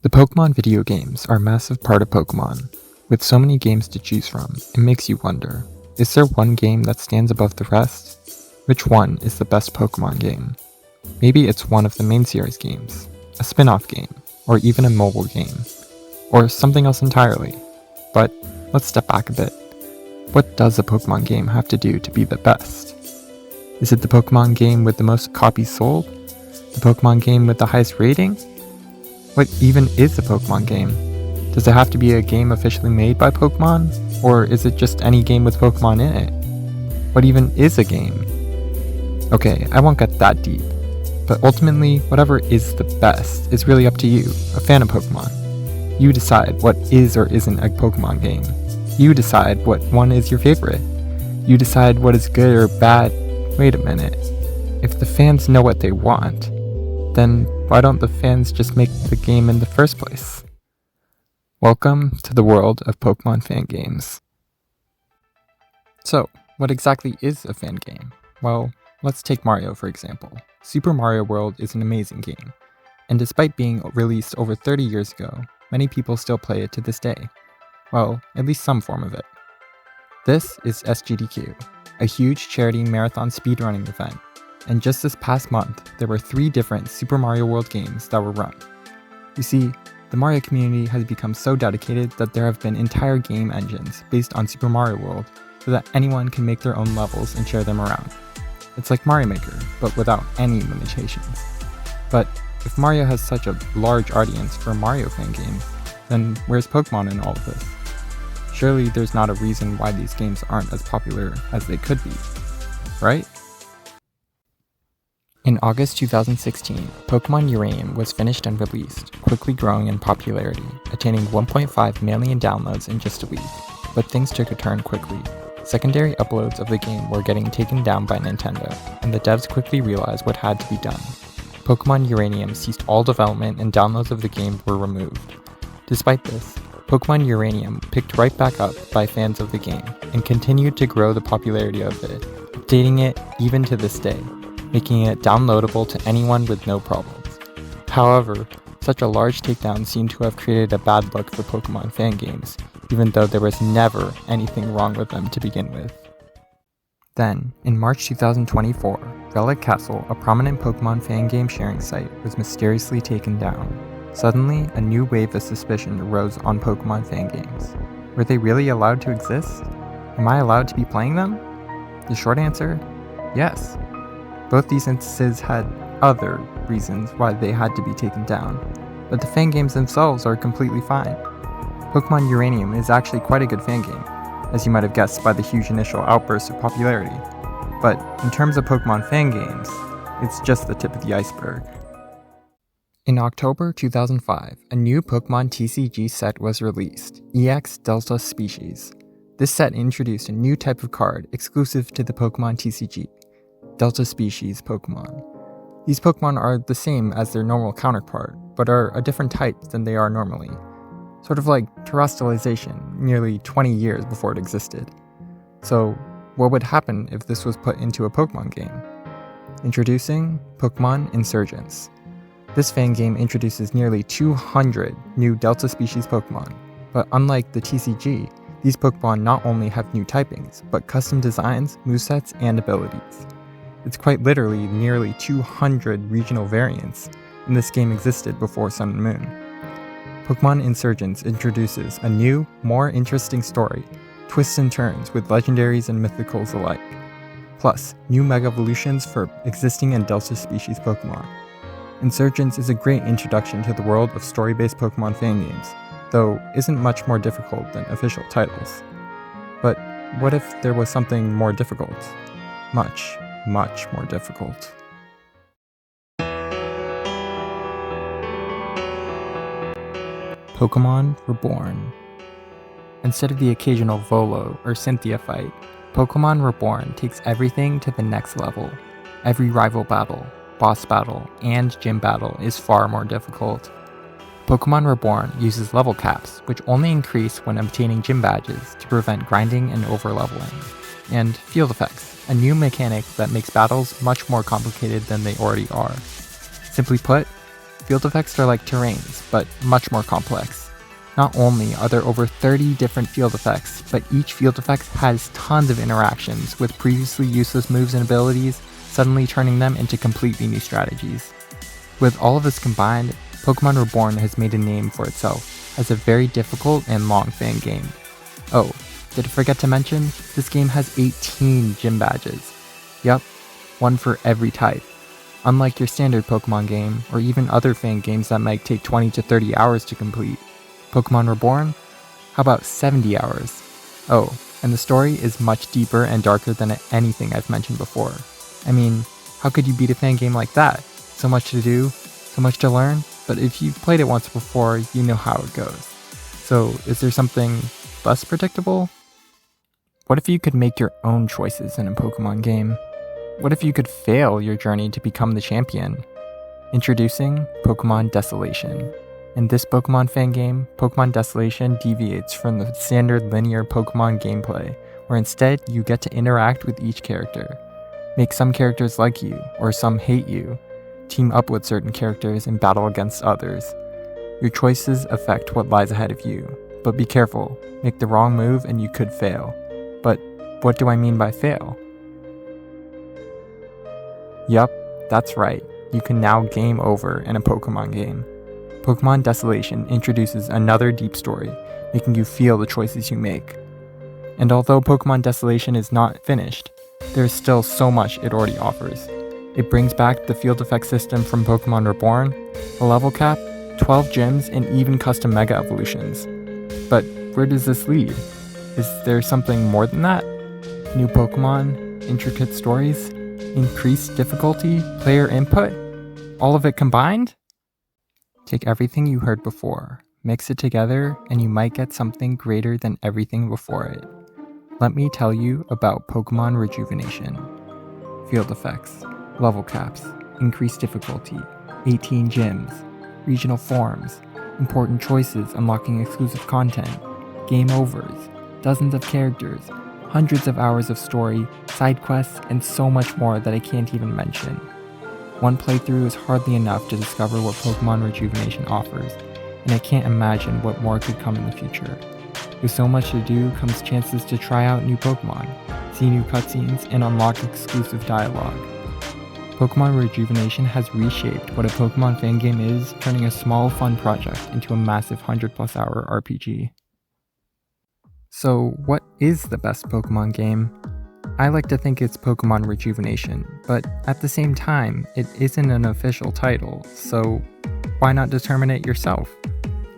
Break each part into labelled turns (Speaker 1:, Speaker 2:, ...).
Speaker 1: The Pokémon video games are a massive part of Pokémon. With so many games to choose from, it makes you wonder, is there one game that stands above the rest? Which one is the best Pokémon game? Maybe it's one of the main series games, a spin-off game, or even a mobile game, or something else entirely. But let's step back a bit. What does a Pokémon game have to do to be the best? Is it the Pokémon game with the most copies sold? The Pokémon game with the highest rating? What even is a Pokémon game? Does it have to be a game officially made by Pokémon? Or is it just any game with Pokémon in it? What even is a game? Okay, I won't get that deep. But ultimately, whatever is the best is really up to you, a fan of Pokémon. You decide what is or isn't a Pokémon game. You decide what one is your favorite. You decide what is good or bad. Wait a minute. If the fans know what they want, then why don't the fans just make the game in the first place? Welcome to the world of Pokémon fan games. So, what exactly is a fan game? Well, let's take Mario for example. Super Mario World is an amazing game, and despite being released over 30 years ago, many people still play it to this day. Well, at least some form of it. This is SGDQ, a huge charity marathon speedrunning event, and just this past month, there were 3 different Super Mario World games that were run. You see, the Mario community has become so dedicated that there have been entire game engines based on Super Mario World so that anyone can make their own levels and share them around. It's like Mario Maker, but without any limitations. But if Mario has such a large audience for Mario fan games, then where's Pokémon in all of this? Surely there's not a reason why these games aren't as popular as they could be, right? In August 2016, Pokémon Uranium was finished and released, quickly growing in popularity, attaining 1.5 million downloads in just a week. But things took a turn quickly. Secondary uploads of the game were getting taken down by Nintendo, and the devs quickly realized what had to be done. Pokémon Uranium ceased all development and downloads of the game were removed. Despite this, Pokémon Uranium picked right back up by fans of the game, and continued to grow the popularity of it, updating it even to this day, making it downloadable to anyone with no problems. However, such a large takedown seemed to have created a bad look for Pokémon fan games, even though there was never anything wrong with them to begin with. Then, in March 2024, Relic Castle, a prominent Pokémon fan game sharing site, was mysteriously taken down. Suddenly, a new wave of suspicion arose on Pokémon fan games. Were they really allowed to exist? Am I allowed to be playing them? The short answer? Yes. Both these instances had other reasons why they had to be taken down, but the fan games themselves are completely fine. Pokémon Uranium is actually quite a good fan game, as you might have guessed by the huge initial outburst of popularity. But in terms of Pokémon fan games, it's just the tip of the iceberg. In October 2005, a new Pokémon TCG set was released, EX Delta Species. This set introduced a new type of card exclusive to the Pokémon TCG, Delta Species Pokémon. These Pokémon are the same as their normal counterpart, but are a different type than they are normally. Sort of like terrestrialization, nearly 20 years before it existed. So, what would happen if this was put into a Pokémon game? Introducing Pokémon Insurgence. This fan game introduces nearly 200 new Delta Species Pokémon, but unlike the TCG, these Pokémon not only have new typings, but custom designs, movesets, and abilities. It's quite literally nearly 200 regional variants, and this game existed before Sun and Moon. Pokémon Insurgence introduces a new, more interesting story, twists and turns with legendaries and mythicals alike, plus new Mega Evolutions for existing and Delta Species Pokémon. Insurgence is a great introduction to the world of story-based Pokémon fan games, though isn't much more difficult than official titles. But what if there was something more difficult? Much more difficult. Pokémon Reborn. Instead of the occasional Volo or Cynthia fight, Pokémon Reborn takes everything to the next level. Every rival battle, boss battle, and gym battle is far more difficult. Pokémon Reborn uses level caps, which only increase when obtaining gym badges to prevent grinding and overleveling. And field effects, a new mechanic that makes battles much more complicated than they already are. Simply put, field effects are like terrains, but much more complex. Not only are there over 30 different field effects, but each field effect has tons of interactions with previously useless moves and abilities, suddenly turning them into completely new strategies. With all of this combined, Pokémon Reborn has made a name for itself as a very difficult and long fan game. Oh, did I forget to mention, this game has 18 gym badges. Yup, one for every type. Unlike your standard Pokémon game, or even other fan games that might take 20 to 30 hours to complete, Pokémon Reborn? How about 70 hours? Oh, and the story is much deeper and darker than anything I've mentioned before. I mean, how could you beat a fan game like that? So much to do, so much to learn, but if you've played it once before, you know how it goes. So, is there something less predictable? What if you could make your own choices in a Pokémon game? What if you could fail your journey to become the champion? Introducing Pokémon Desolation. In this Pokémon fan game, Pokémon Desolation deviates from the standard linear Pokémon gameplay, where instead you get to interact with each character. Make some characters like you, or some hate you. Team up with certain characters and battle against others. Your choices affect what lies ahead of you, but be careful, make the wrong move and you could fail. But what do I mean by fail? Yup, that's right, you can now game over in a Pokémon game. Pokémon Desolation introduces another deep story, making you feel the choices you make. And although Pokémon Desolation is not finished, there is still so much it already offers. It brings back the field effect system from Pokémon Reborn, a level cap, 12 gyms, and even custom Mega Evolutions. But where does this lead? Is there something more than that? New Pokémon, intricate stories, increased difficulty, player input? All of it combined? Take everything you heard before, mix it together, and you might get something greater than everything before it. Let me tell you about Pokémon Rejuvenation. Field effects, level caps, increased difficulty, 18 gyms, regional forms, important choices unlocking exclusive content, game overs, dozens of characters, hundreds of hours of story, side quests, and so much more that I can't even mention. One playthrough is hardly enough to discover what Pokémon Rejuvenation offers, and I can't imagine what more could come in the future. With so much to do comes chances to try out new Pokémon, see new cutscenes, and unlock exclusive dialogue. Pokémon Rejuvenation has reshaped what a Pokémon fan game is, turning a small fun project into a massive 100+ hour RPG. So, what is the best Pokémon game? I like to think it's Pokémon Rejuvenation, but at the same time, it isn't an official title, so why not determine it yourself?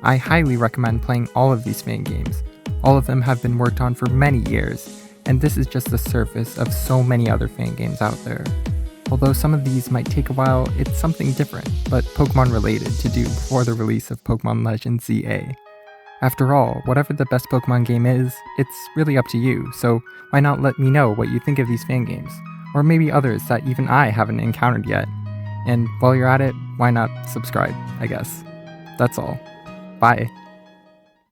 Speaker 1: I highly recommend playing all of these fan games. All of them have been worked on for many years, and this is just the surface of so many other fan games out there. Although some of these might take a while, it's something different, but Pokémon related to do before the release of Pokémon Legends ZA. After all, whatever the best Pokémon game is, it's really up to you, so why not let me know what you think of these fan games? Or maybe others that even I haven't encountered yet. And while you're at it, why not subscribe, I guess. That's all. Bye.